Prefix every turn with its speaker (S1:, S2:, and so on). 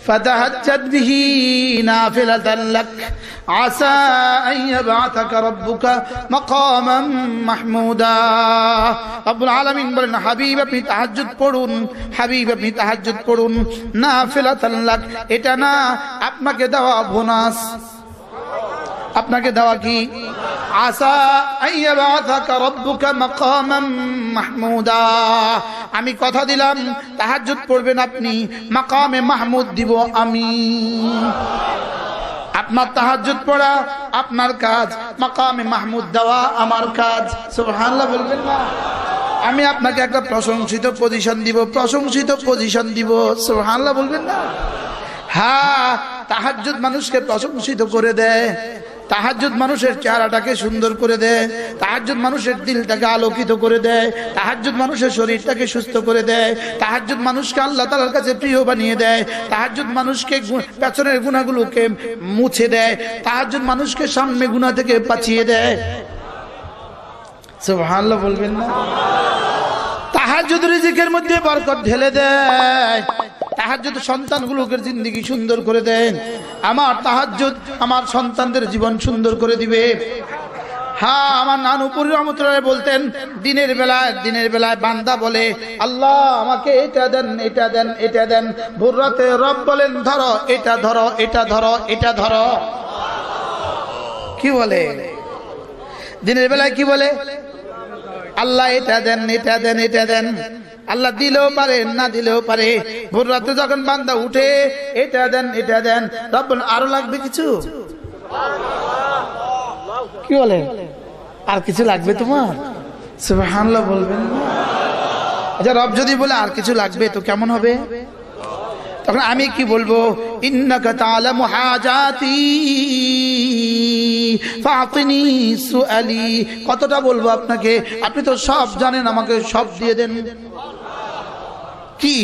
S1: فتهجد به نافلة لك عسى أن يبعثك ربك مقاما محمودا رب العالمين বলেন হাবিব আপনি তাহাজ্জুদ পড়ুন হাবিব আপনি তাহাজ্জুদ পড়ুন নাফিলাতান লাক এটা না আপনাকে দেওয়া বোনাস আপনাকে দেওয়া কি আসা আইয়াবাতাকা রাব্বুকা মাকামান মাহমুদা আমি কথা দিলাম তাহাজ্জুদ পড়বেন আপনি মাকামে মাহমুদ দিব আমি আপনার তাহাজ্জুদ পড়া আপনার কাজ মাকামে মাহমুদ দেওয়া আমার কাজ সুবহানাল্লাহ বলবেন না আমি আপনাকে একটা প্রশংসিত পজিশন দিব সুবহানাল্লাহ বলবেন না হ্যাঁ তাহাজ্জুদ মানুষকে প্রশংসিত করে দেয় তাহাজ্জুদ মানুষের চেহারাটাকে সুন্দর করে দেয় তাহাজ্জুদ মানুষের দিলটাকে আলোকিত করে দেয় তাহাজ্জুদ মানুষের শরীরটাকে সুস্থ করে দেয় তাহাজ্জুদ মানুষকে আল্লাহ তাআলার কাছে প্রিয় বানিয়ে দেয় তাহাজ্জুদ মানুষকে পেছনের গুনাহগুলোকে মুছে দেয় তাহাজ্জুদ মানুষকে সামনে গুনাহ থেকে বাঁচিয়ে দেয় সুবহানাল্লাহ বলবেন না তাহাজ্জুদ রিজিকের মধ্যে বরকত ঢেলে দেয় তাহাজ্জুদ সন্তানগুলোকে জিন্দেগি সুন্দর করে দেন আমার তাহাজ্জুদ আমার সন্তানদের জীবন সুন্দর করে দিবে হ্যাঁ আমার নানুপুরি রহমতুল্লাহ বলতেন দিনের বেলায় বান্দা বলে আল্লাহ আমাকে এটা দেন ভোর রাতে রব বলেন ধরো এটা ধরো কি বলে দিনের বেলায় কি বলে আল্লাহ এটা দেন আল্লাহ দিলেও পারে না দিলেও পারে ভোর রাতে যখন বান্দা উঠে এটা দেন রব বলেন আরো লাগবে কিছু কি বলে আর কিছু লাগবে তোমার সুবহানাল্লাহ বলবেন আচ্ছা রব যদি বলে আর কিছু লাগবে তো কেমন হবে তখন আমি কি বলবো ইন্নাকা তাআলামু হাজাতি ফাতিনি সুআলি কতটা বলবো আপনাকে আপনি তো সব জানেন আমাকে সব দিয়ে দেন কি